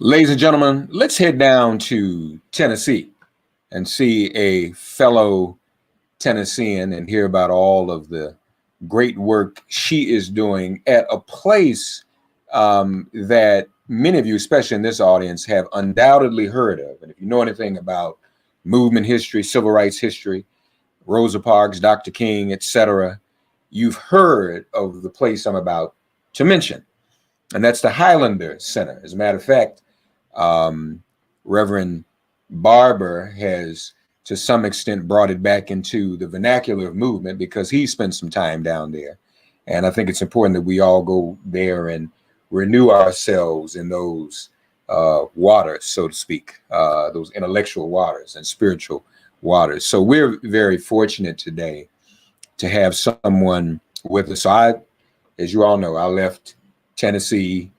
Ladies and gentlemen, let's head down to Tennessee and see a fellow Tennessean and hear about all of the great work she is doing at a place that many of you, especially in this audience, have undoubtedly heard of. And if you know anything about movement history, civil rights history, Rosa Parks, Dr. King, etc., you've heard of the place I'm about to mention. And that's the Highlander Center. As a matter of fact, Reverend Barber has, to some extent, brought it back into the vernacular of movement because he spent some time down there. And I think it's important that we all go there and renew ourselves in those waters, so to speak, those intellectual waters and spiritual waters. So we're very fortunate today to have someone with us. So as you all know, I left Tennessee,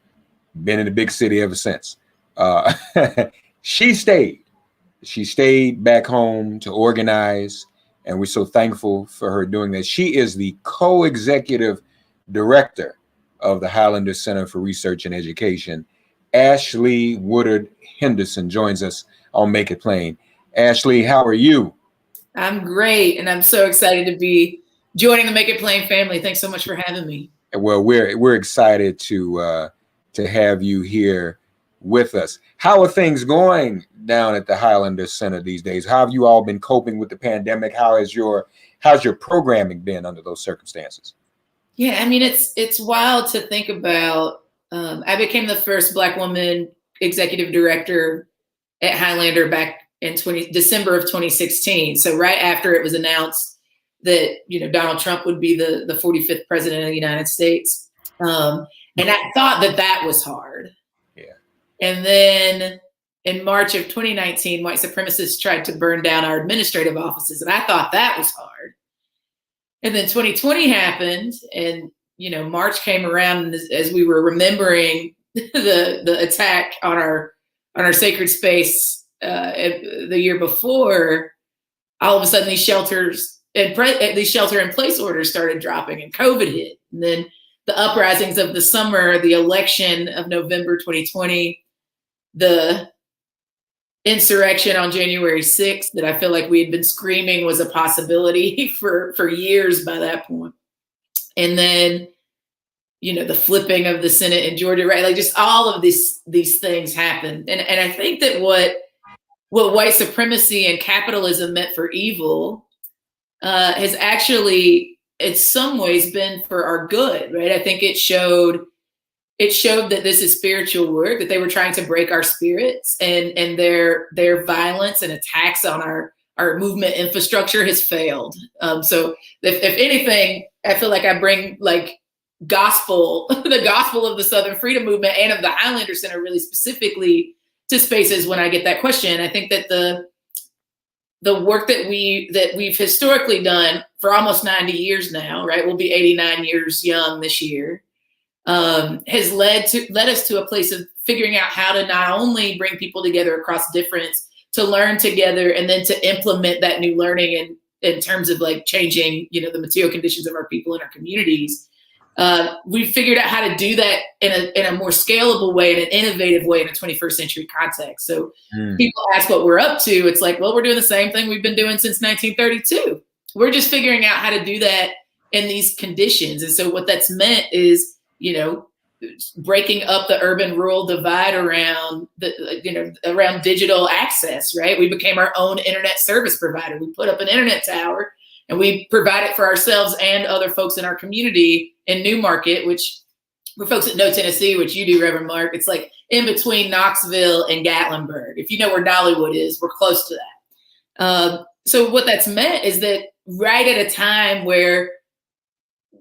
been in the big city ever since. She stayed back home to organize, and we're so thankful for her doing that. She is the co-executive director of the Highlander Center for Research and Education. Ashley Woodard Henderson joins us on Make It Plain. Ashley, how are you? I'm great, and I'm so excited to be joining the Make It Plain family. Thanks so much for having me. Well, we're excited to have you here with us. How are things going down at the Highlander Center these days? How have you all been coping with the pandemic? How's your programming been under those circumstances? Yeah, I mean, it's wild to think about. I became the first Black woman executive director at Highlander back in December of 2016. So right after it was announced that Donald Trump would be the 45th president of the United States, and I thought that was hard. Yeah. And then in March of 2019, white supremacists tried to burn down our administrative offices, and I thought that was hard. And then 2020 happened, and March came around, and as we were remembering the attack on our sacred space the year before, all of a sudden these shelter in place orders started dropping, and COVID hit. And then the uprisings of the summer, the election of November 2020, the insurrection on January 6th that I feel like we had been screaming was a possibility for years by that point. And then, the flipping of the Senate in Georgia, right? Like just all of these things happened. And I think that what white supremacy and capitalism meant for evil has actually, in some ways, been for our good, right? I think it showed that this is spiritual work, that they were trying to break our spirits, and their violence and attacks on our movement infrastructure has failed. So if anything, I feel like I bring like the gospel of the Southern Freedom Movement and of the Highlander Center really specifically to spaces when I get that question. I think that the work that we've historically done for almost 90 years now, right? We'll be 89 years young this year. Has led us to a place of figuring out how to not only bring people together across difference, to learn together, and then to implement that new learning in terms of like changing, the material conditions of our people and our communities. We figured out how to do that in a more scalable way, in an innovative way, in a 21st century context. So people ask what we're up to. It's like, well, we're doing the same thing we've been doing since 1932. We're just figuring out how to do that in these conditions. And so what that's meant is, breaking up the urban-rural divide around around digital access, right? We became our own internet service provider. We put up an internet tower, and we provide it for ourselves and other folks in our community in Newmarket, which for folks that know Tennessee, which you do, Reverend Mark, it's like in between Knoxville and Gatlinburg. If you know where Dollywood is, we're close to that. So what that's meant is that right at a time where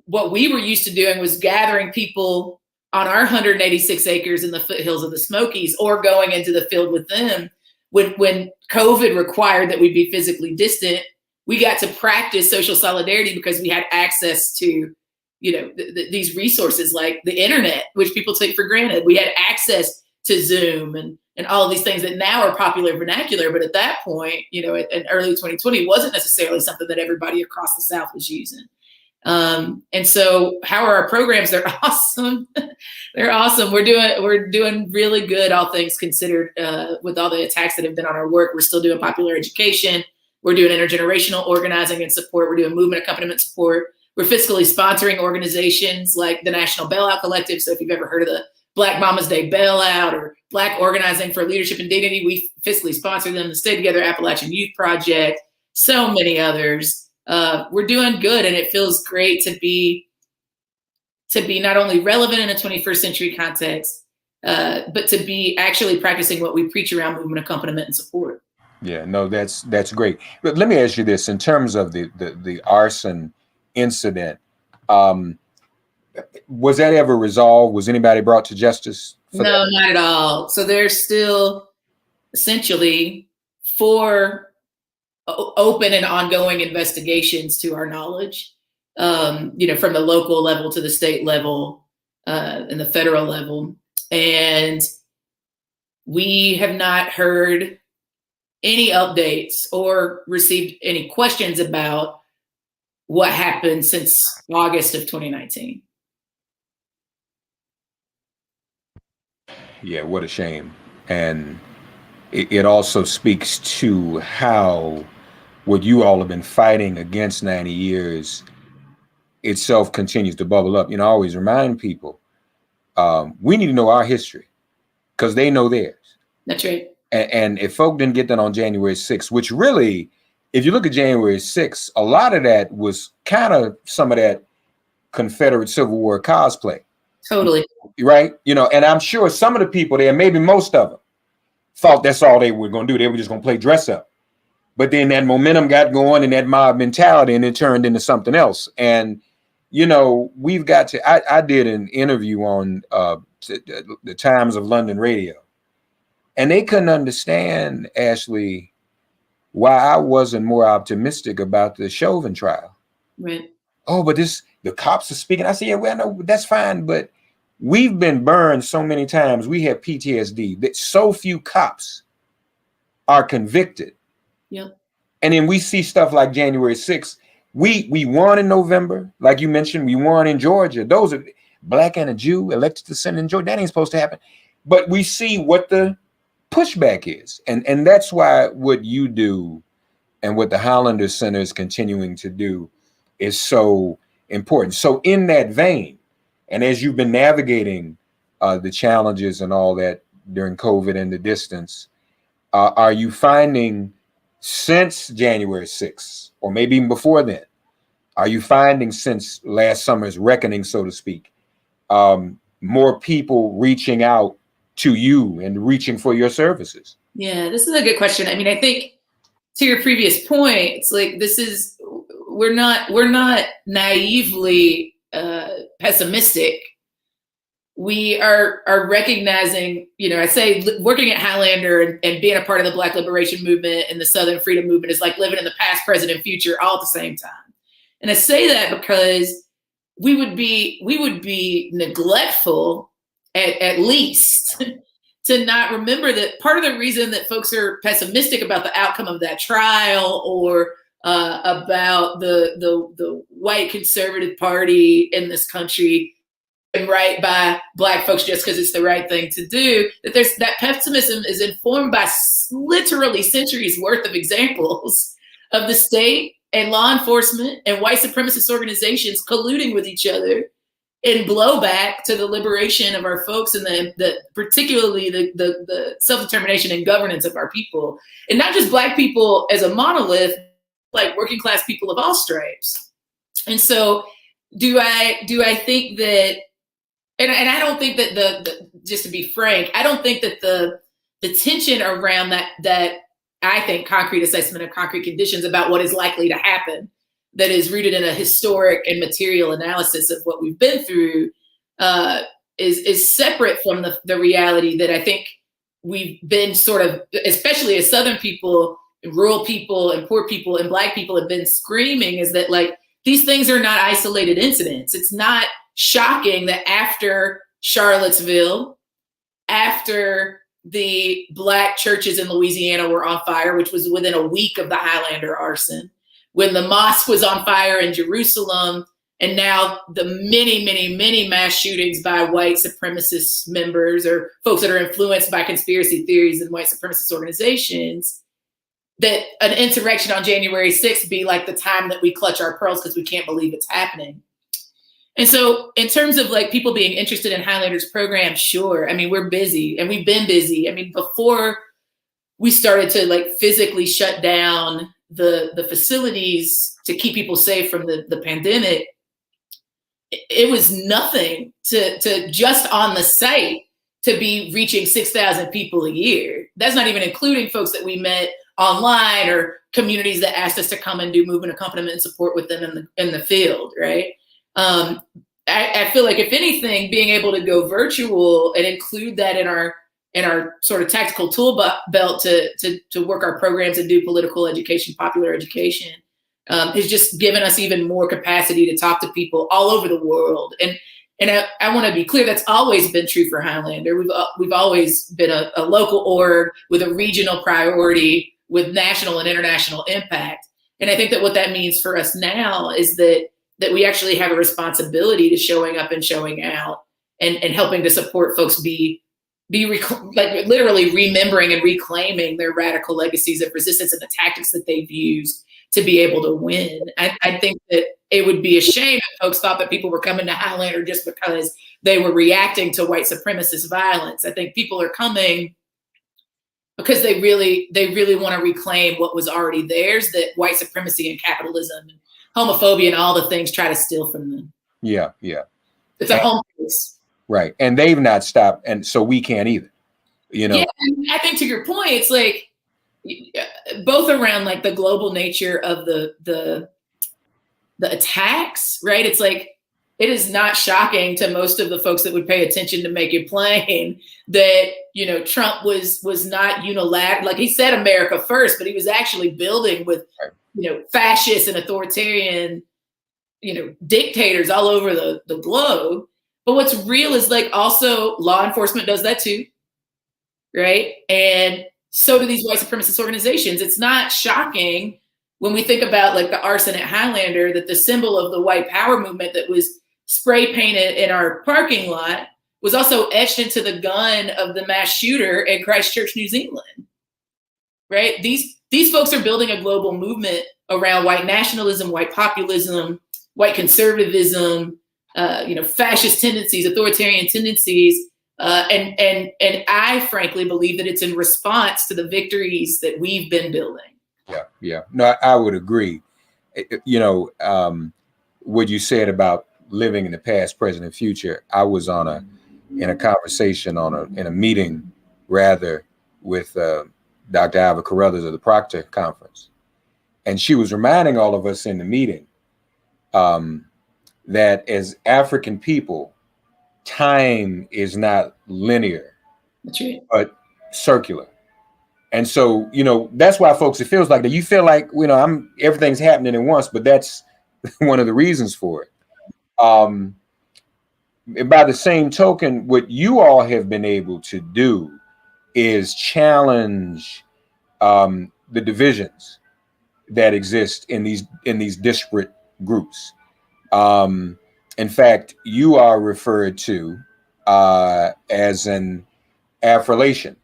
what we were used to doing was gathering people on our 186 acres in the foothills of the Smokies, or going into the field with them. When COVID required that we be physically distant, we got to practice social solidarity because we had access to, these resources like the internet, which people take for granted. We had access to Zoom and all of these things that now are popular vernacular. But at that point, in early 2020, wasn't necessarily something that everybody across the South was using. And so how are our programs? They're awesome. They're awesome. We're doing really good, all things considered, with all the attacks that have been on our work. We're still doing popular education. We're doing intergenerational organizing and support. We're doing movement accompaniment support. We're fiscally sponsoring organizations like the National Bailout Collective. So if you've ever heard of the Black Mama's Day Bailout or Black Organizing for Leadership and Dignity, we fiscally sponsor them. The Stay Together Appalachian Youth Project, so many others. We're doing good, and it feels great to be not only relevant in a 21st century context, but to be actually practicing what we preach around movement accompaniment and support. Yeah, no, that's great. But let me ask you this: in terms of the arson incident, was that ever resolved? Was anybody brought to justice? No, not at all. So there's still essentially 4 open and ongoing investigations to our knowledge, from the local level to the state level, and the federal level. And we have not heard any updates or received any questions about what happened since August of 2019. Yeah, what a shame. And it also speaks to how what you all have been fighting against 90 years itself continues to bubble up. I always remind people, we need to know our history because they know theirs. That's right. And if folk didn't get that on January 6th, which really, if you look at January 6th, a lot of that was kind of some of that Confederate Civil War cosplay. Totally. Right? And I'm sure some of the people there, maybe most of them, thought that's all they were going to do. They were just going to play dress up. But then that momentum got going and that mob mentality, and it turned into something else. And, we've got to, I did an interview on the Times of London radio, and they couldn't understand, Ashley, why I wasn't more optimistic about the Chauvin trial. Right. Oh, but the cops are speaking. I said, yeah, well, no, that's fine. But we've been burned so many times. We have PTSD that so few cops are convicted. Yep. And then we see stuff like January 6th. We won in November. Like you mentioned, we won in Georgia. Those are Black and a Jew elected to Senate in Georgia. That ain't supposed to happen. But we see what the pushback is. And that's why what you do and what the Highlander Center is continuing to do is so important. So in that vein, and as you've been navigating the challenges and all that during COVID and the distance, are you finding since January 6th, or maybe even before then, are you finding since last summer's reckoning, so to speak, more people reaching out to you and reaching for your services? Yeah, this is a good question. I mean, I think to your previous point, it's like we're not naively pessimistic. We are recognizing, I say working at Highlander and being a part of the Black liberation movement and the Southern freedom movement is like living in the past, present, and future all at the same time. And I say that because we would be neglectful at least to not remember that part of the reason that folks are pessimistic about the outcome of that trial or about the white conservative party in this country and right by Black folks just because it's the right thing to do, that pessimism is informed by literally centuries worth of examples of the state and law enforcement and white supremacist organizations colluding with each other in blowback to the liberation of our folks and particularly the self-determination and governance of our people. And not just Black people as a monolith, like working class people of all stripes. And so do I think that, and I don't think that just to be frank, I don't think that the tension around that I think concrete assessment of concrete conditions about what is likely to happen that is rooted in a historic and material analysis of what we've been through is separate from the reality that I think we've been sort of, especially as Southern people, rural people and poor people and Black people have been screaming, is that like these things are not isolated incidents. It's not shocking that after Charlottesville, after the Black churches in Louisiana were on fire, which was within a week of the Highlander arson, when the mosque was on fire in Jerusalem And now the many, many, many mass shootings by white supremacist members or folks that are influenced by conspiracy theories and white supremacist organizations, that an insurrection on January 6th be like the time that we clutch our pearls because we can't believe it's happening. And so in terms of like people being interested in Highlander's program, sure. I mean, we're busy and we've been busy. I mean, before we started to like physically shut down the facilities to keep people safe from the pandemic, it was nothing to just on the site to be reaching 6,000 people a year. That's not even including folks that we met online or communities that asked us to come and do movement accompaniment and support with them in the field, right? I feel like if anything, being able to go virtual and include that in our sort of tactical tool belt to work our programs and do political education, popular education, has just given us even more capacity to talk to people all over the world. And I want to be clear, that's always been true for Highlander. We've always been a local org with a regional priority with national and international impact. And I think that what that means for us now is that we actually have a responsibility to showing up and showing out and helping to support folks be like literally remembering and reclaiming their radical legacies of resistance and the tactics that they've used to be able to win. I think that it would be a shame if folks thought that people were coming to Highlander just because they were reacting to white supremacist violence. I think people are coming because they really want to reclaim what was already theirs, that white supremacy and capitalism and homophobia and all the things try to steal from them. Yeah. It's a home place. Right. And they've not stopped. And so we can't either, you know? Yeah, I think to your point, it's like both around like the global nature of the attacks, right? It's like, it is not shocking to most of the folks that would pay attention to make it plain that, you know, Trump was not unilateral. Like he said America first, but he was actually building with, you know, fascists and authoritarian, you know, dictators all over the globe. But what's real is like also law enforcement does that too, right? And so do these white supremacist organizations. It's not shocking when we think about like the arson at Highlander that the symbol of the white power movement that was spray painted in our parking lot was also etched into the gun of the mass shooter in Christchurch, New Zealand, right? These folks are building a global movement around white nationalism, white populism, white conservatism, you know, fascist tendencies, authoritarian tendencies. And I frankly believe that it's in response to the victories that we've been building. Yeah. No, I would agree. You know, what you said about living in the past, present, and future. I was in a conversation in a meeting rather with Dr. Ava Carruthers of the Proctor Conference. And she was reminding all of us in the meeting that as African people, time is not linear, That's right, but circular. And so, you know, that's why folks, it feels like that you feel like, you know, everything's happening at once, but that's one of the reasons for it. By the same token, what you all have been able to do is challenge the divisions that exist in these disparate groups. In fact, you are referred to as an affiliation.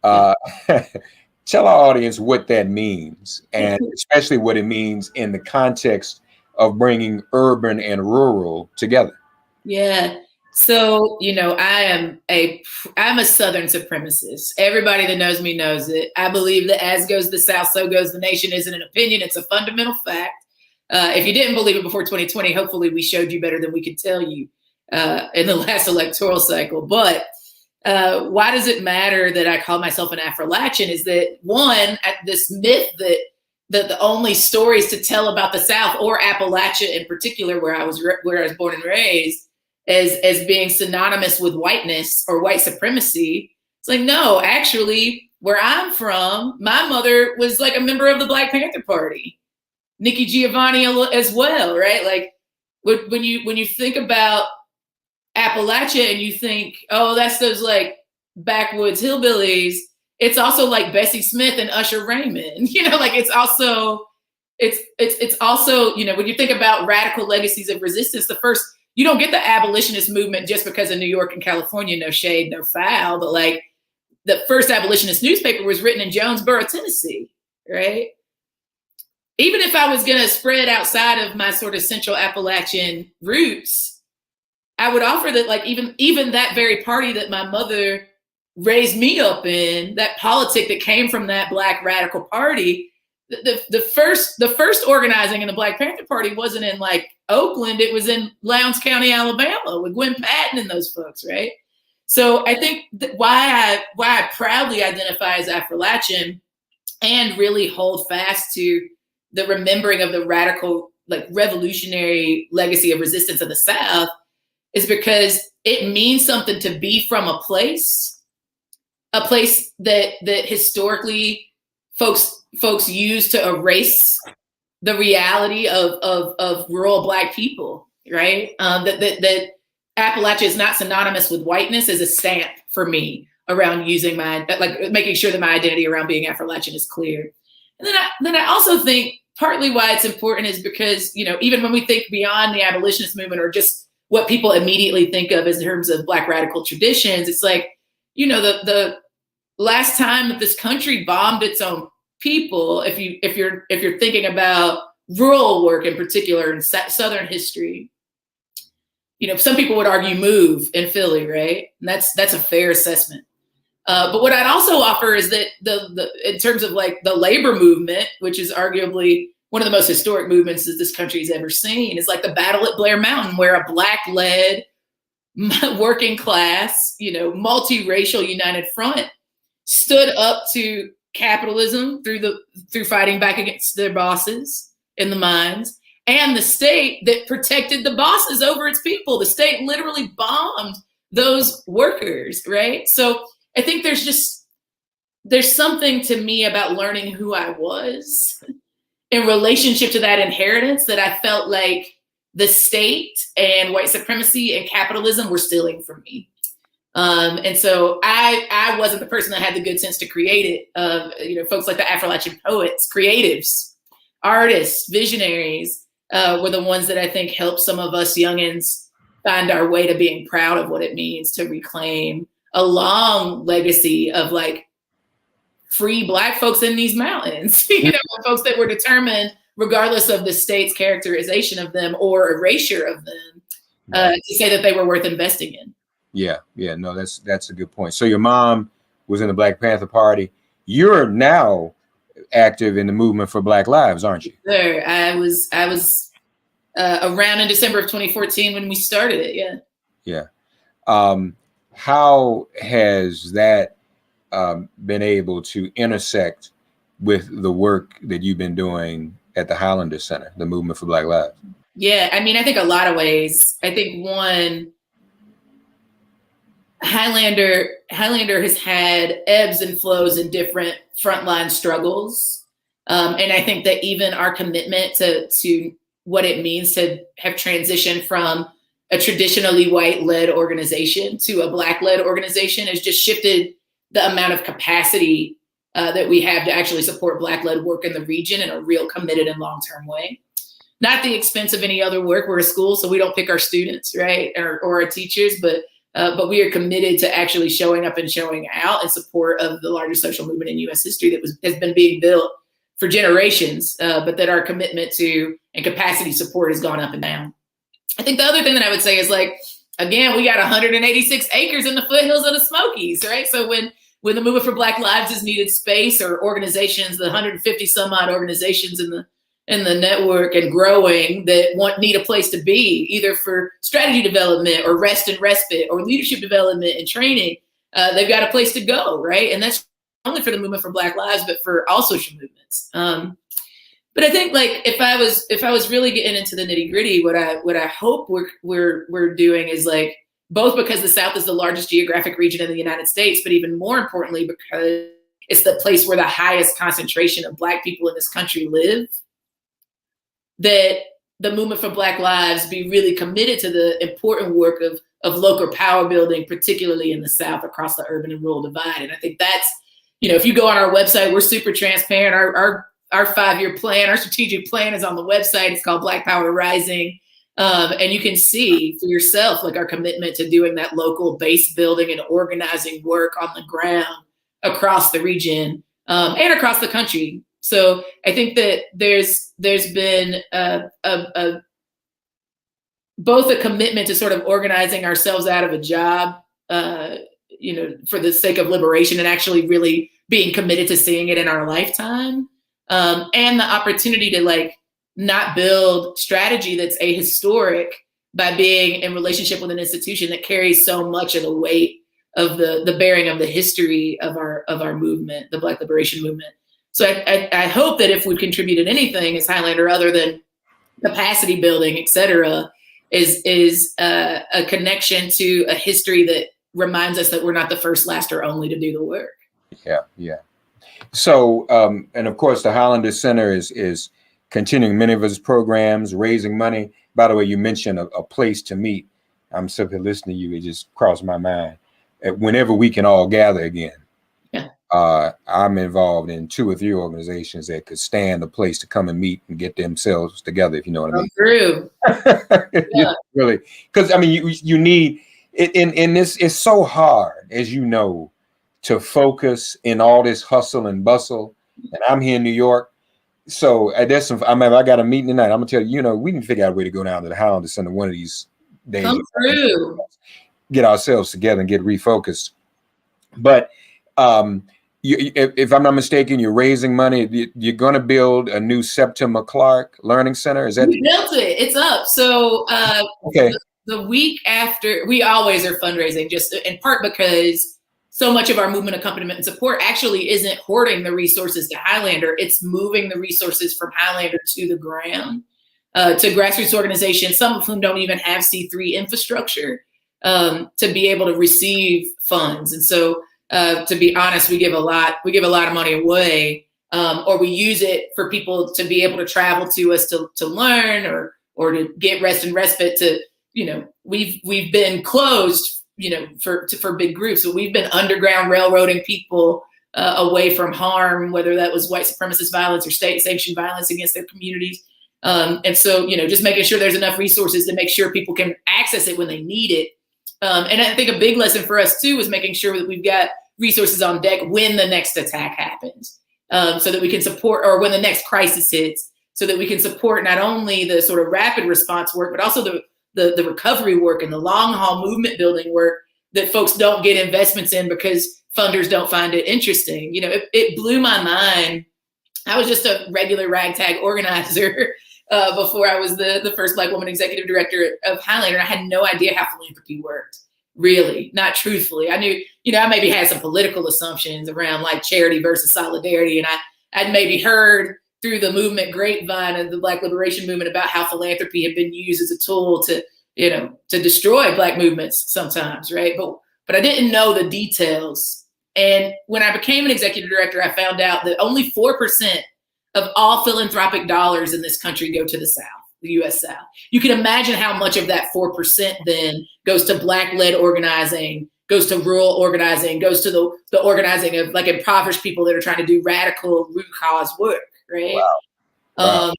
Tell our audience what that means, and especially what it means in the context of bringing urban and rural together. Yeah. So, you know, I'm a Southern supremacist. Everybody that knows me knows it. I believe that as goes the South, so goes the nation isn't an opinion. It's a fundamental fact. If you didn't believe it before 2020, hopefully we showed you better than we could tell you in the last electoral cycle. But why does it matter that I call myself an Afro-Latchin is that one, this myth that the only stories to tell about the South or Appalachia in particular, where I was born and raised, as being synonymous with whiteness or white supremacy. It's like, no, actually, where I'm from, my mother was like a member of the Black Panther Party, Nikki Giovanni as well, right? Like when you think about Appalachia and you think, oh, that's those like backwoods hillbillies, it's also like Bessie Smith and Usher Raymond, you know, like it's also it's also, you know, when you think about radical legacies of resistance, you don't get the abolitionist movement just because of New York and California, no shade, no foul, but like the first abolitionist newspaper was written in Jonesboro, Tennessee, right? Even if I was going to spread outside of my sort of Central Appalachian roots, I would offer that, like, even that very party that my mother raised me up in, that politic that came from that Black radical party, the first organizing in the Black Panther Party wasn't in like Oakland, it was in Lowndes County, Alabama, with Gwen Patton and those folks, right? So I think why I proudly identify as Appalachian and really hold fast to the remembering of the radical, like, revolutionary legacy of resistance of the South is because it means something to be from a place that historically folks use to erase the reality of rural Black people, right? That Appalachia is not synonymous with whiteness as a stamp for me around using making sure that my identity around being Appalachian is clear. And then I also think partly why it's important is because, you know, even when we think beyond the abolitionist movement or just what people immediately think of in terms of Black radical traditions, it's like, you know, the last time that this country bombed its own people, if you're thinking about rural work in particular in Southern history, you know, some people would argue move in Philly, right? And that's a fair assessment. But what I'd also offer is that in terms of like the labor movement, which is arguably one of the most historic movements that this country's ever seen, is like the battle at Blair Mountain, where a Black-led working class, you know, multiracial united front stood up to capitalism through fighting back against their bosses in the mines, and the state that protected the bosses over its people. The state literally bombed those workers, right? So I think there's something to me about learning who I was in relationship to that inheritance that I felt like the state and white supremacy and capitalism were stealing from me. And so I wasn't the person that had the good sense to create it. You know, folks like the Appalachian poets, creatives, artists, visionaries were the ones that I think helped some of us youngins find our way to being proud of what it means to reclaim a long legacy of like free Black folks in these mountains, you know, folks that were determined, regardless of the state's characterization of them or erasure of them, to say that they were worth investing in. Yeah, no, that's a good point. So your mom was in the Black Panther Party. You're now active in the movement for Black Lives, aren't you? Sure. I was around in December of 2014 when we started it. Yeah. Yeah. How has that been able to intersect with the work that you've been doing at the Highlander Center, the movement for Black Lives? Yeah, I mean, I think a lot of ways. I think one, Highlander has had ebbs and flows in different frontline struggles. And I think that even our commitment to what it means to have transitioned from a traditionally white-led organization to a Black-led organization has just shifted the amount of capacity that we have to actually support Black-led work in the region in a real committed and long-term way. Not at the expense of any other work. We're a school, so we don't pick our students, right, or our teachers, but we are committed to actually showing up and showing out in support of the largest social movement in U.S. history that has been being built for generations, but that our commitment to and capacity support has gone up and down. I think the other thing that I would say is, like, again, we got 186 acres in the foothills of the Smokies, right? So when the movement for Black Lives has needed space, or organizations, the 150 some odd organizations in the network and growing that need a place to be, either for strategy development or rest and respite or leadership development and training, they've got a place to go, right? And that's not only for the movement for Black Lives, but for all social movements. But I think, like, if I was really getting into the nitty gritty, what I hope we're doing is, like, both because the South is the largest geographic region in the United States, but even more importantly, because it's the place where the highest concentration of Black people in this country live, that the movement for Black Lives be really committed to the important work of local power building, particularly in the South, across the urban and rural divide. And I think that's, you know, if you go on our website, we're super transparent. our 5-year plan, our strategic plan is on the website. It's called Black Power Rising. And you can see for yourself, like our commitment to doing that local base building and organizing work on the ground across the region and across the country. So I think that there's been both a commitment to sort of organizing ourselves out of a job, for the sake of liberation and actually really being committed to seeing it in our lifetime, and the opportunity to like not build strategy that's ahistoric by being in relationship with an institution that carries so much of the weight of the bearing of the history of our movement, the Black liberation movement. So I hope that if we've contributed anything as Highlander, other than capacity building, et cetera, is a connection to a history that reminds us that we're not the first, last, or only to do the work. Yeah. So, and of course, the Highlander Center is continuing many of its programs, raising money. By the way, you mentioned a place to meet. I'm simply listening to you. It just crossed my mind. Whenever we can all gather again, I'm involved in 2 or 3 organizations that could stand a place to come and meet and get themselves together, if you know what I mean. True. Yeah. Really, because I mean, you need it in this. It's so hard, as you know, to focus in all this hustle and bustle. And I'm here in New York, so I got a meeting tonight. I'm gonna tell you, we can figure out a way to go down to the Highlander Center one of these days. Come through. Get ourselves together and get refocused. But if I'm not mistaken, you're raising money. You're going to build a new Septima Clark Learning Center. Is that? We built it. It's up. So okay. The week after, we always are fundraising, just in part because so much of our movement accompaniment and support actually isn't hoarding the resources to Highlander. It's moving the resources from Highlander to the ground, to grassroots organizations, some of whom don't even have C3 infrastructure, to be able to receive funds. And so, to be honest, we give a lot of money away, or we use it for people to be able to travel to us to learn or to get rest and respite. To, we've been closed, for big groups, but we've been underground railroading people away from harm, whether that was white supremacist violence or state sanctioned violence against their communities. And so, just making sure there's enough resources to make sure people can access it when they need it. And I think a big lesson for us too is making sure that we've got resources on deck when the next attack happens, so that we can support, or when the next crisis hits, so that we can support not only the sort of rapid response work, but also the recovery work and the long haul movement building work that folks don't get investments in because funders don't find it interesting. It blew my mind. I was just a regular ragtag organizer before I was the first Black woman executive director of Highlander. I had no idea how philanthropy worked. Really, not truthfully. I knew, I maybe had some political assumptions around like charity versus solidarity. And I'd maybe heard through the movement grapevine of the Black liberation movement about how philanthropy had been used as a tool to destroy Black movements sometimes, right? But I didn't know the details. And when I became an executive director, I found out that only 4% of all philanthropic dollars in this country go to the South, the U.S. South. You can imagine how much of that 4% then goes to Black-led organizing, goes to rural organizing, goes to the organizing of like impoverished people that are trying to do radical root cause work, right? Wow.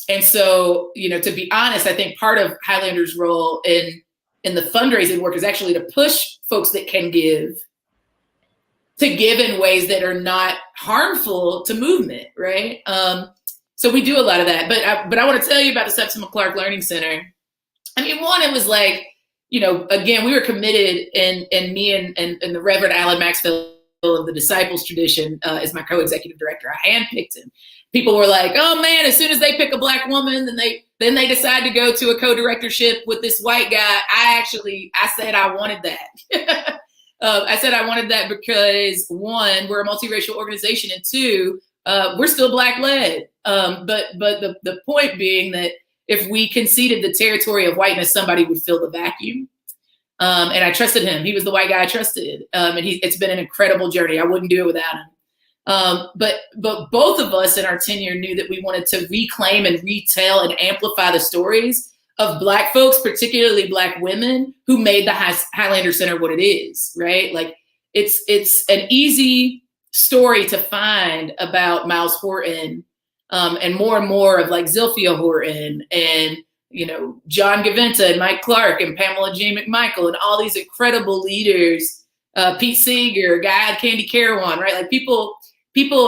And so, to be honest, I think part of Highlander's role in the fundraising work is actually to push folks that can give to give in ways that are not harmful to movement, right? So we do a lot of that. But I want to tell you about the Septima Clark Learning Center. I mean, one, it was like, again, we were committed, and me and the Reverend Alan Maxwell of the Disciples tradition is my co-executive director. I handpicked him. People were like, oh man, as soon as they pick a Black woman, then they decide to go to a co-directorship with this white guy. I said I wanted that. I said I wanted that because, one, we're a multiracial organization, and two, we're still Black-led. But the point being that if we conceded the territory of whiteness, somebody would fill the vacuum. And I trusted him. He was the white guy I trusted. And it's been an incredible journey. I wouldn't do it without him. But both of us in our tenure knew that we wanted to reclaim and retell and amplify the stories of Black folks, particularly Black women, who made the Highlander Center what it is, right? Like it's an easy story to find about Miles Horton, and more of like Zilphia Horton and, John Gaventa and Mike Clark and Pamela J. McMichael and all these incredible leaders, Pete Seeger, Guy Candy Carawan, right? Like people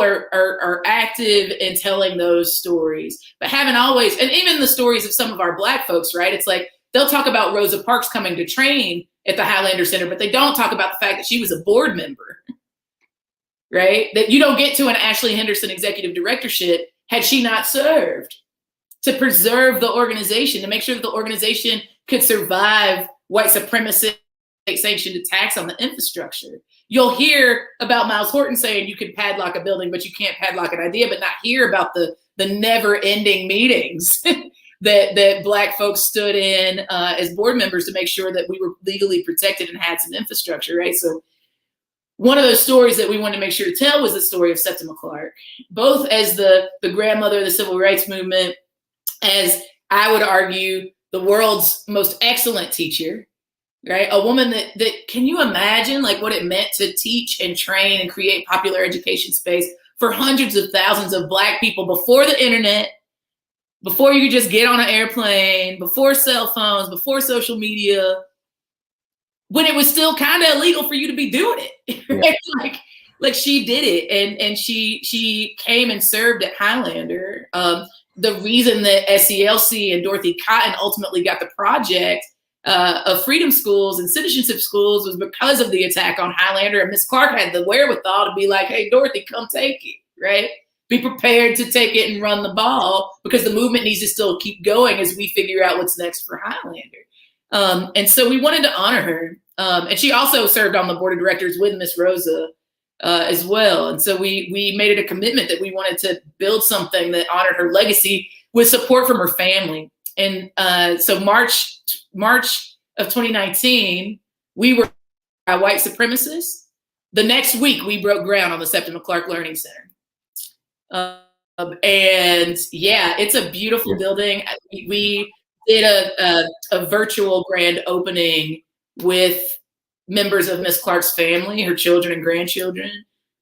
are active in telling those stories, but haven't always, and even the stories of some of our Black folks, right? It's like, they'll talk about Rosa Parks coming to train at the Highlander Center, but they don't talk about the fact that she was a board member, right? That you don't get to an Ashley Henderson executive directorship had she not served to preserve the organization, to make sure that the organization could survive white supremacist sanctioned attacks on the infrastructure. You'll hear about Miles Horton saying you can padlock a building, but you can't padlock an idea, but not hear about the never-ending meetings that Black folks stood in as board members to make sure that we were legally protected and had some infrastructure, right? So one of those stories that we wanted to make sure to tell was the story of Septima Clark, both as the grandmother of the civil rights movement, as I would argue, the world's most excellent teacher, right? A woman that can you imagine like what it meant to teach and train and create popular education space for hundreds of thousands of Black people before the internet, before you could just get on an airplane, before cell phones, before social media, when it was still kind of illegal for you to be doing it, right? Yeah. Like she did it, and she came and served at Highlander. The reason that SCLC and Dorothy Cotton ultimately got the project of freedom schools and citizenship schools was because of the attack on Highlander, and Miss Clark had the wherewithal to be like, "Hey, Dorothy, come take it," right? Be prepared to take it and run the ball because the movement needs to still keep going as we figure out what's next for Highlander. And so we wanted to honor her. And she also served on the board of directors with Miss Rosa as well. And so we made it a commitment that we wanted to build something that honored her legacy with support from her family. And so March of 2019, we were white supremacists. The next week, we broke ground on the Septima Clark Learning Center. And yeah, it's a beautiful building. We did a virtual grand opening with members of Miss Clark's family, her children and grandchildren.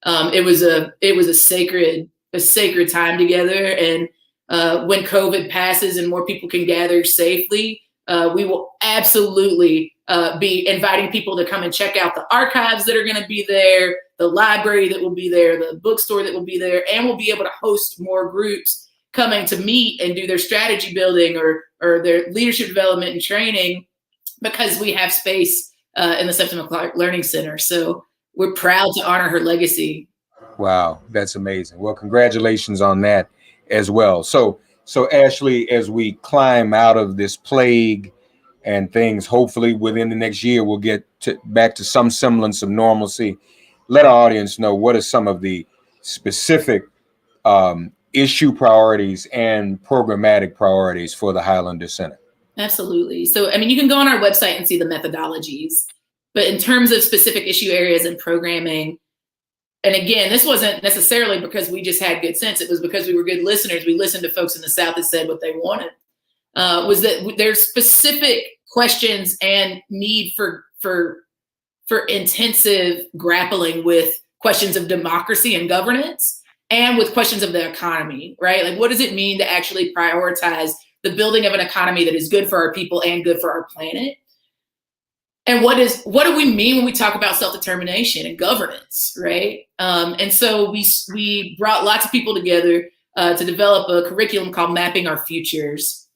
It was a sacred time together. And when COVID passes and more people can gather safely, we will absolutely be inviting people to come and check out the archives that are going to be there, the library that will be there, the bookstore that will be there, and we'll be able to host more groups coming to meet and do their strategy building or their leadership development and training because we have space in the Septima Clark Learning Center. So we're proud to honor her legacy. Wow, that's amazing. Well, congratulations on that as well. So Ashley, as we climb out of this plague and things, hopefully within the next year, we'll get back to some semblance of normalcy. Let our audience know what are some of the specific issue priorities and programmatic priorities for the Highlander Center. Absolutely. So, I mean, you can go on our website and see the methodologies, but in terms of specific issue areas and programming, and again, this wasn't necessarily because we just had good sense. It was because we were good listeners. We listened to folks in the South that said what they wanted, was that there's specific questions and need for intensive grappling with questions of democracy and governance and with questions of the economy, right? Like, what does it mean to actually prioritize the building of an economy that is good for our people and good for our planet? And what do we mean when we talk about self-determination and governance, right? And so we brought lots of people together to develop a curriculum called Mapping Our Futures.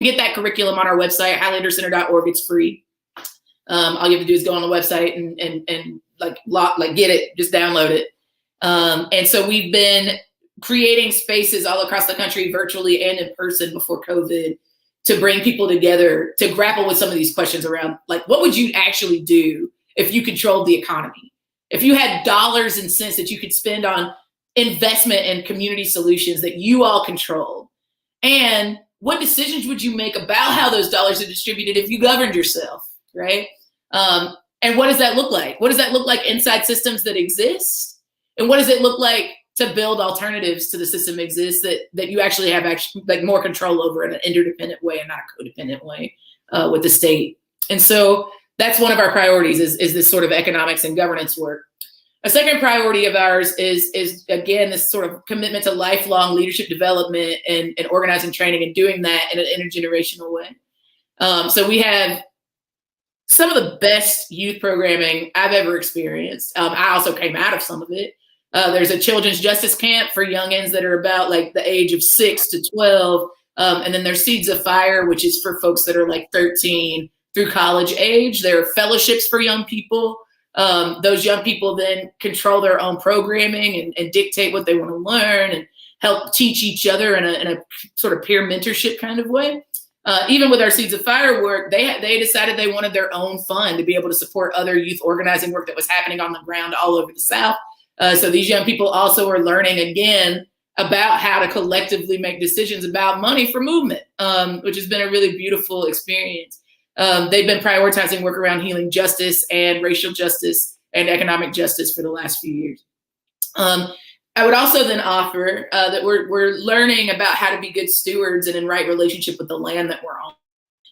Get that curriculum on our website, highlandercenter.org. It's free. All you have to do is go on the website and get it, just download it. And so we've been creating spaces all across the country, virtually and in person before COVID, to bring people together to grapple with some of these questions around, like, what would you actually do if you controlled the economy? If you had dollars and cents that you could spend on investment and community solutions that you all controlled? And what decisions would you make about how those dollars are distributed if you governed yourself, right? And what does that look like? What does that look like inside systems that exist? And what does it look like to build alternatives to the system exists that you actually have more control over in an interdependent way and not a codependent way with the state? And so that's one of our priorities is this sort of economics and governance work. A second priority of ours is again, this sort of commitment to lifelong leadership development and organizing training and doing that in an intergenerational way. So we have some of the best youth programming I've ever experienced. I also came out of some of it. There's a children's justice camp for youngins that are about like the age of 6 to 12. And then there's Seeds of Fire, which is for folks that are like 13 through college age. There are fellowships for young people. Those young people then control their own programming and dictate what they want to learn and help teach each other in a sort of peer mentorship kind of way. Even with our Seeds of Fire work, they decided they wanted their own fund to be able to support other youth organizing work that was happening on the ground all over the South. So these young people also are learning again about how to collectively make decisions about money for movement, which has been a really beautiful experience. They've been prioritizing work around healing justice and racial justice and economic justice for the last few years. I would also then offer that we're learning about how to be good stewards and in right relationship with the land that we're on.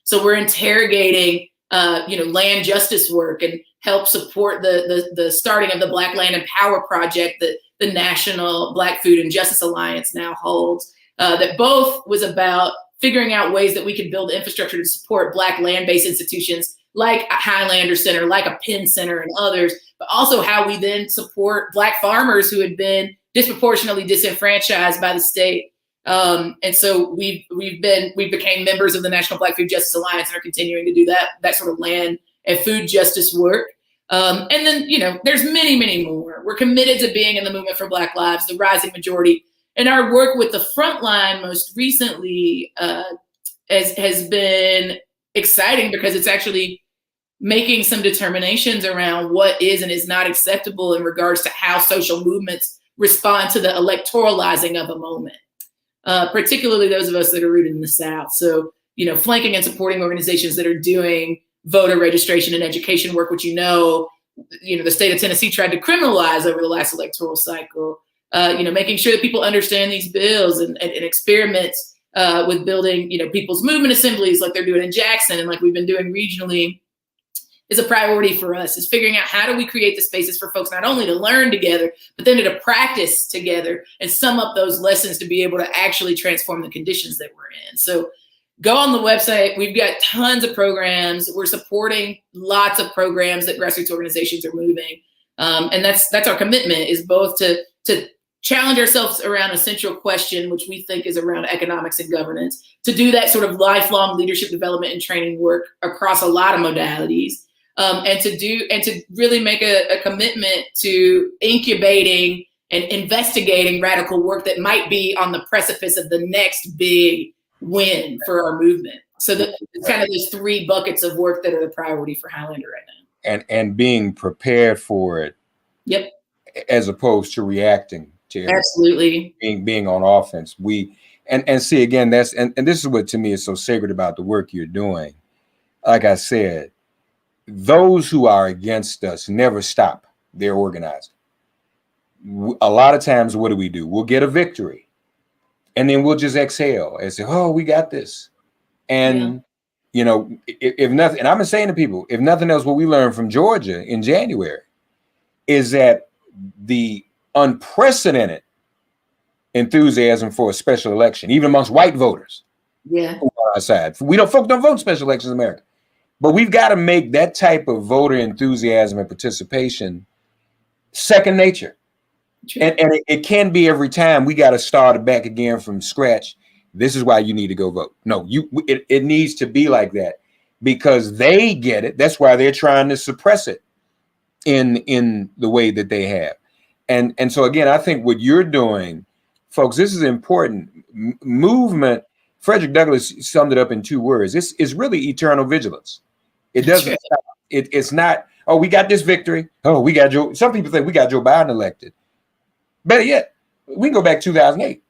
So we're interrogating, land justice work and help support the starting of the Black Land and Power Project that the National Black Food and Justice Alliance now holds. That both was about figuring out ways that we could build infrastructure to support Black land-based institutions like a Highlander Center, like a Penn Center and others, but also how we then support Black farmers who had been disproportionately disenfranchised by the state. And so we became members of the National Black Food Justice Alliance and are continuing to do that sort of land and food justice work. And then, there's many, many more. We're committed to being in the movement for Black lives, the rising majority. And our work with the Frontline most recently has been exciting because it's actually making some determinations around what is and is not acceptable in regards to how social movements respond to the electoralizing of a moment, particularly those of us that are rooted in the South. So, flanking and supporting organizations that are doing voter registration and education work, which the state of Tennessee tried to criminalize over the last electoral cycle. Making sure that people understand these bills and experiments with building, people's movement assemblies like they're doing in Jackson and like we've been doing regionally is a priority for us, is figuring out how do we create the spaces for folks not only to learn together, but then to practice together and sum up those lessons to be able to actually transform the conditions that we're in. So go on the website. We've got tons of programs. We're supporting lots of programs that grassroots organizations are moving. And that's our commitment, is both to challenge ourselves around a central question, which we think is around economics and governance, to do that sort of lifelong leadership development and training work across a lot of modalities, and to really make a commitment to incubating and investigating radical work that might be on the precipice of the next big win for our movement. So it's kind of these 3 buckets of work that are the priority for Highlander right now. And being prepared for it. Yep. As opposed to reacting to absolutely being on offense. And see again, this is what to me is so sacred about the work you're doing. Like I said, those who are against us never stop their organizing. A lot of times, what do? We'll get a victory, and then we'll just exhale and say, "Oh, we got this." And if nothing, and I've been saying to people, if nothing else, what we learned from Georgia in January is that the unprecedented enthusiasm for a special election, even amongst white voters, on our side. Folks don't vote special elections in America, but we've got to make that type of voter enthusiasm and participation second nature. And it can be every time. We got to start it back again from scratch. This is why you need to go vote. No, it needs to be like that because they get it. That's why they're trying to suppress it in the way that they have. And so again, I think what you're doing, folks, this is important. Movement, Frederick Douglass summed it up in 2 words. It's really eternal vigilance. It doesn't stop. It's not, oh, we got this victory. Oh, we got Joe. Some people think we got Joe Biden elected. Better yet, we can go back 2008.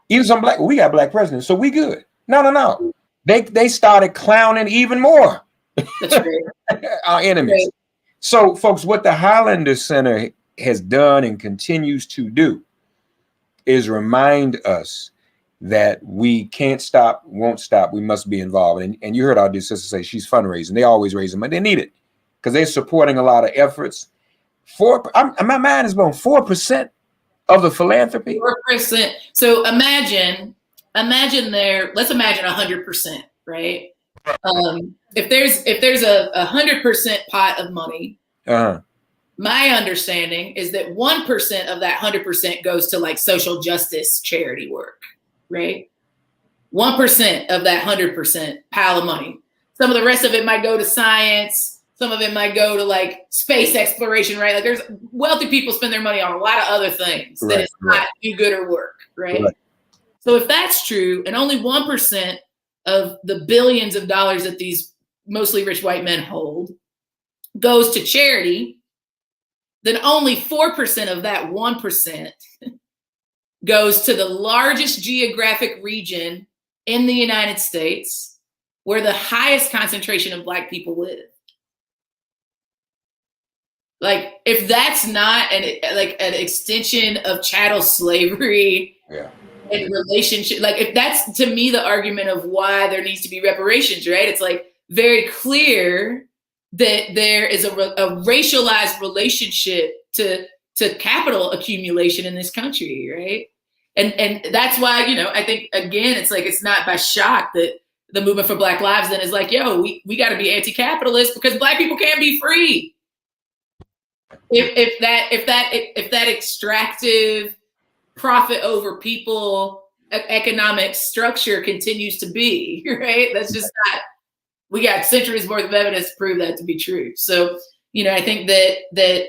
Even we got black presidents, so we good. No. They started clowning even more. That's right. Our enemies. Right. So, folks, what the Highlander Center has done and continues to do is remind us that we can't stop, won't stop. We must be involved. And you heard our dear sister say she's fundraising. They always raise money. They need it because they're supporting a lot of efforts. My mind is blown. 4% of the philanthropy. 4%. So imagine let's imagine 100%, right? If there's a 100% pot of money, my understanding is that 1% of that 100% goes to like social justice charity work, right? 1% of that 100% pile of money. Some of the rest of it might go to science. Some of it might go to like space exploration, right? Like there's wealthy people spend their money on a lot of other things that is not do-gooder work, right? So if that's true, and only 1% of the billions of dollars that these mostly rich white men hold goes to charity, then only 4% of that 1% goes to the largest geographic region in the United States where the highest concentration of Black people live. Like, if that's not an extension of chattel slavery and relationship, like if that's to me the argument of why there needs to be reparations, right? It's like very clear that there is a racialized relationship to capital accumulation in this country, right? And that's why, I think, again, it's like, it's not by shock that the movement for Black Lives then is like, yo, we got to be anti-capitalist because Black people can't be free. If that extractive profit over people economic structure continues to be, right? That's just not, we got centuries worth of evidence to prove that to be true. So, I think that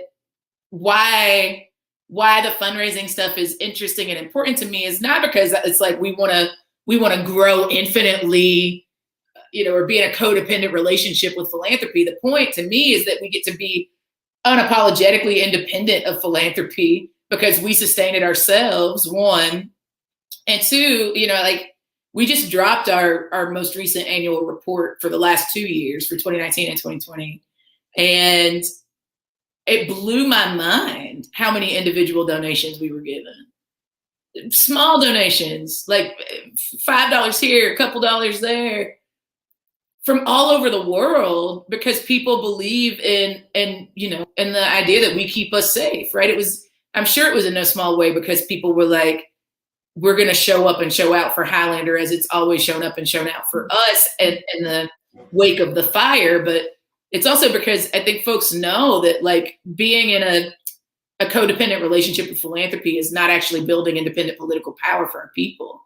why the fundraising stuff is interesting and important to me is not because it's like we want to grow infinitely, or be in a codependent relationship with philanthropy. The point to me is that we get to be unapologetically independent of philanthropy because we sustain it ourselves, one. And two, like we just dropped our most recent annual report for the last 2 years, for 2019 and 2020. And it blew my mind how many individual donations we were given. Small donations, like $5 here, a couple dollars there, from all over the world, because people believe in the idea that we keep us safe, right? I'm sure it was in no small way because people were like, we're going to show up and show out for Highlander as it's always shown up and shown out for us in the wake of the fire. But it's also because I think folks know that like being in a codependent relationship with philanthropy is not actually building independent political power for our people.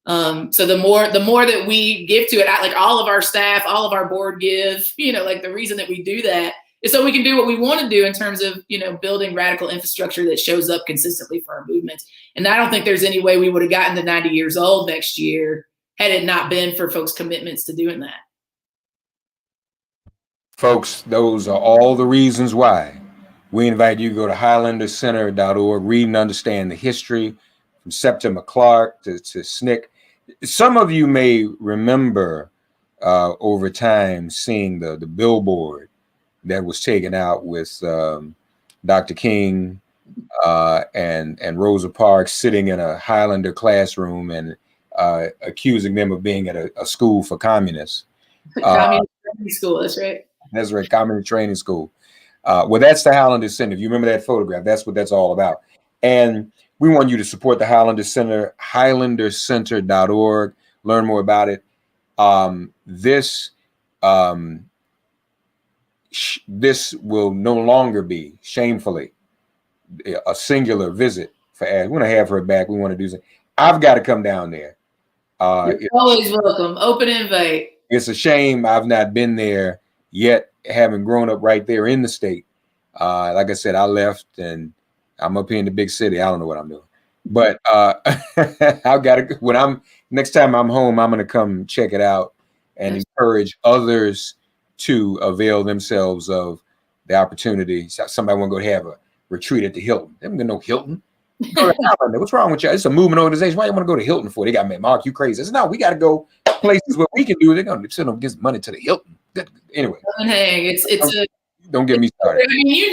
So the more that we give to it, like all of our staff, all of our board give, like the reason that we do that is so we can do what we want to do in terms of, building radical infrastructure that shows up consistently for our movements. And I don't think there's any way we would have gotten to 90 years old next year had it not been for folks' commitments to doing that. Folks, those are all the reasons why we invite you to go to highlandercenter.org, read and understand the history from Septima Clark to SNCC. Some of you may remember over time seeing the billboard that was taken out with Dr. King and Rosa Parks sitting in a Highlander classroom and accusing them of being at a school for communists. Communist training school, that's right. That's right, communist training school. Well, that's the Highlander Center. If you remember that photograph, that's what that's all about. And we want you to support the Highlander Center, highlandercenter.org. Learn more about it. This will no longer be, shamefully, a singular visit for Ash. We want to have her back. We want to do something. I've got to come down there. You're always welcome. Open invite. It's a shame I've not been there yet, having grown up right there in the state. Like I said, I left and I'm up here in the big city. I don't know what I'm doing, but I've got to. Next time I'm home, I'm going to come check it out and encourage others to avail themselves of the opportunity. Somebody want to go have a retreat at the Hilton. They don't get no Hilton. What's wrong with you? It's a movement organization. Why you want to go to Hilton for? They got me, Mark, you crazy. I said, no, we got to go places where we can do it. They're going to send them get money to the Hilton. Anyway, don't get me started. I mean,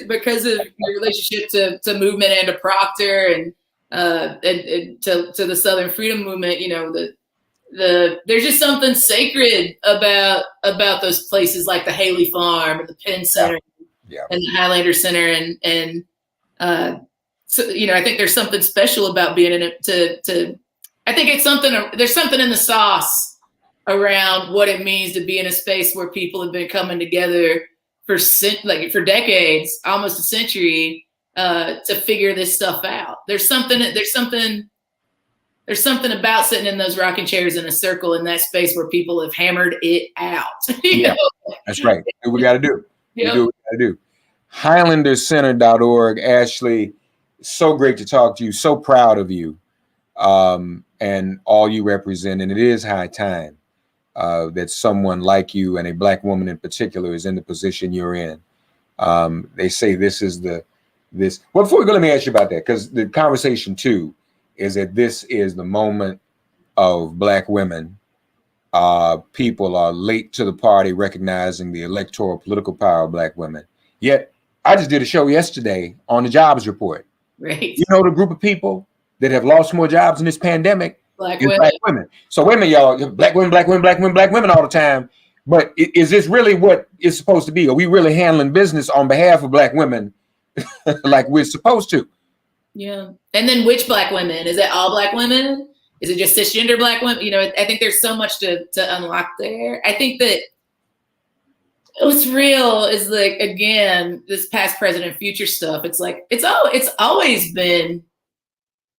because of your relationship to movement and to Proctor and to the Southern Freedom Movement, there's just something sacred about those places like the Haley Farm or the Penn Center. and the Highlander Center, and so I think there's something special about being in it. I think it's something. There's something in the sauce around what it means to be in a space where people have been coming together for decades, almost a century, to figure this stuff out. There's something about sitting in those rocking chairs in a circle in that space where people have hammered it out. Yeah, that's right. Do what we got to do. Yep. We do what we got to do. HighlanderCenter.org. Ashley, so great to talk to you. So proud of you and all you represent. And it is high time that someone like you, and a Black woman in particular, is in the position you're in. They say this is this. Well, before we go, let me ask you about that, because the conversation too is that this is the moment of Black women. People are late to the party recognizing the electoral political power of Black women. Yet, I just did a show yesterday on the jobs report. Right. You know the group of people that have lost more jobs in this pandemic? Black women. So wait a minute, y'all. Black women all the time. But is this really what it's supposed to be? Are we really handling business on behalf of Black women like we're supposed to? Yeah. And then which Black women? Is it all Black women? Is it just cisgender Black women? I think there's so much to unlock there. I think that what's real is, like, again, this past, present, and future stuff. It's like, there's always been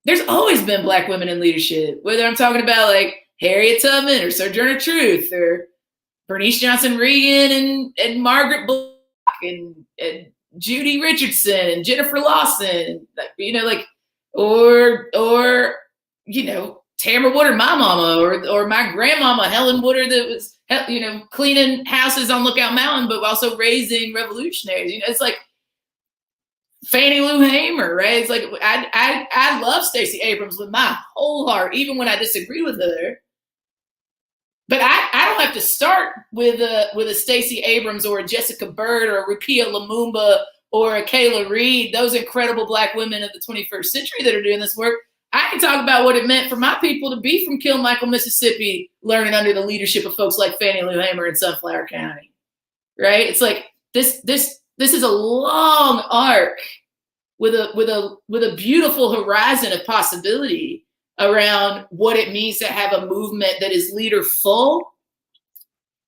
Black women in leadership, whether I'm talking about like Harriet Tubman or Sojourner Truth or Bernice Johnson Reagan and Margaret Block and Judy Richardson and Jennifer Lawson, or Tamara Woodard, my mama, or my grandmama, Helen Woodard, that was, cleaning houses on Lookout Mountain, but also raising revolutionaries. It's like Fannie Lou Hamer, right? It's like, I love Stacey Abrams with my whole heart, even when I disagree with her. But I don't have to start with a Stacey Abrams or a Jessica Bird or a Rukia Lumumba or a Kayla Reid, those incredible Black women of the 21st century that are doing this work. I can talk about what it meant for my people to be from Kilmichael, Mississippi, learning under the leadership of folks like Fannie Lou Hamer in Sunflower County, right? It's like this is a long arc with a beautiful horizon of possibility around what it means to have a movement that is leaderful,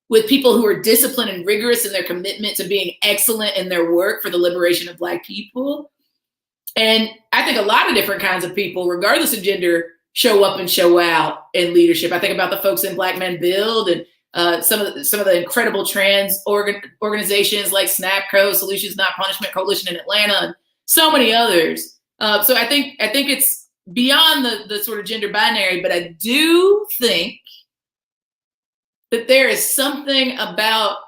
with people who are disciplined and rigorous in their commitment to being excellent in their work for the liberation of Black people. And I think a lot of different kinds of people, regardless of gender, show up and show out in leadership. I think about the folks in Black Men Build and some of the incredible trans organizations like SNAPCO, Solutions Not Punishment Coalition in Atlanta, and so many others. So I think it's beyond the sort of gender binary, but I do think that there is something about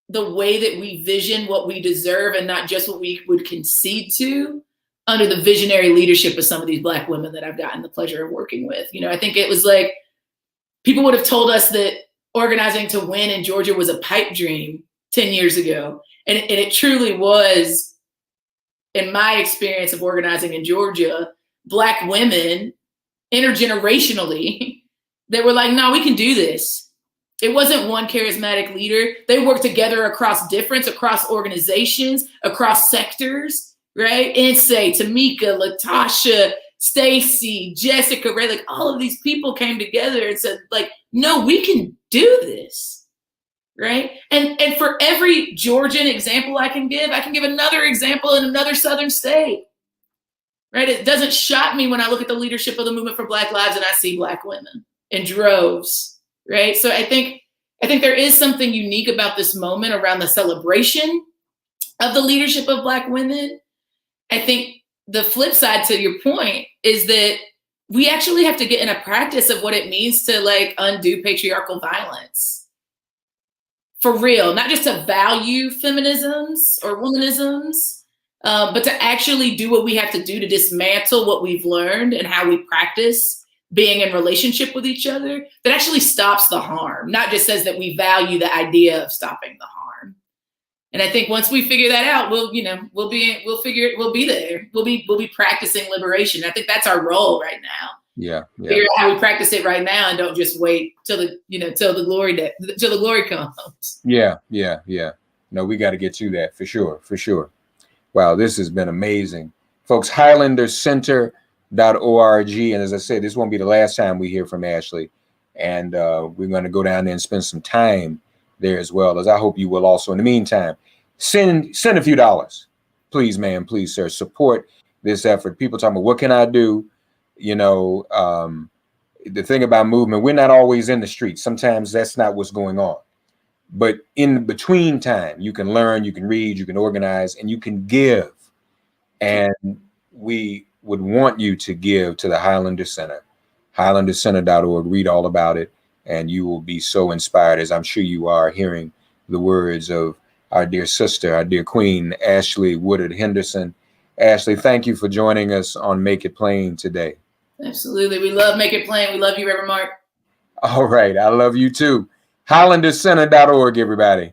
the way that we vision what we deserve and not just what we would concede to under the visionary leadership of some of these Black women that I've gotten the pleasure of working with. I think it was like, people would have told us that organizing to win in Georgia was a pipe dream 10 years ago. And it truly was, in my experience of organizing in Georgia, Black women intergenerationally that were like, no, we can do this. It wasn't one charismatic leader. They worked together across difference, across organizations, across sectors, right? Inse, Tamika, Latasha, Stacy, Jessica, right? Like, all of these people came together and said, like, no, we can do this, right? And for every Georgian example I can give another example in another Southern state, right? It doesn't shock me when I look at the leadership of the movement for Black lives and I see Black women in droves. Right. So I think there is something unique about this moment around the celebration of the leadership of Black women. I think the flip side to your point is that we actually have to get in a practice of what it means to, like, undo patriarchal violence for real, not just to value feminisms or womanisms, but to actually do what we have to do to dismantle what we've learned and how we practice being in relationship with each other, that actually stops the harm, not just says that we value the idea of stopping the harm. And I think once we figure that out, we'll be there. We'll be practicing liberation. I think that's our role right now. Yeah. Figure out how we practice it right now and don't just wait till the glory comes. Yeah. No, we got to get to that for sure. For sure. Wow, this has been amazing. Folks, HighlanderCenter.org. And as I said, this won't be the last time we hear from Ashley. And we're going to go down there and spend some time there as well, as I hope you will also. In the meantime, send a few dollars. Please, ma'am, please, sir. Support this effort. People talking about, what can I do? You know, the thing about movement, we're not always in the streets. Sometimes that's not what's going on. But in between time, you can learn, you can read, you can organize, and you can give. And we would want you to give to the Highlander Center, HighlanderCenter.org. Read all about it, and you will be so inspired, as I'm sure you are, hearing the words of our dear sister, our dear queen, Ashley Woodard Henderson. Ashley, thank you for joining us on Make It Plain today. Absolutely. We love Make It Plain. We love you, Reverend Mark. All right. I love you too. HighlanderCenter.org, everybody.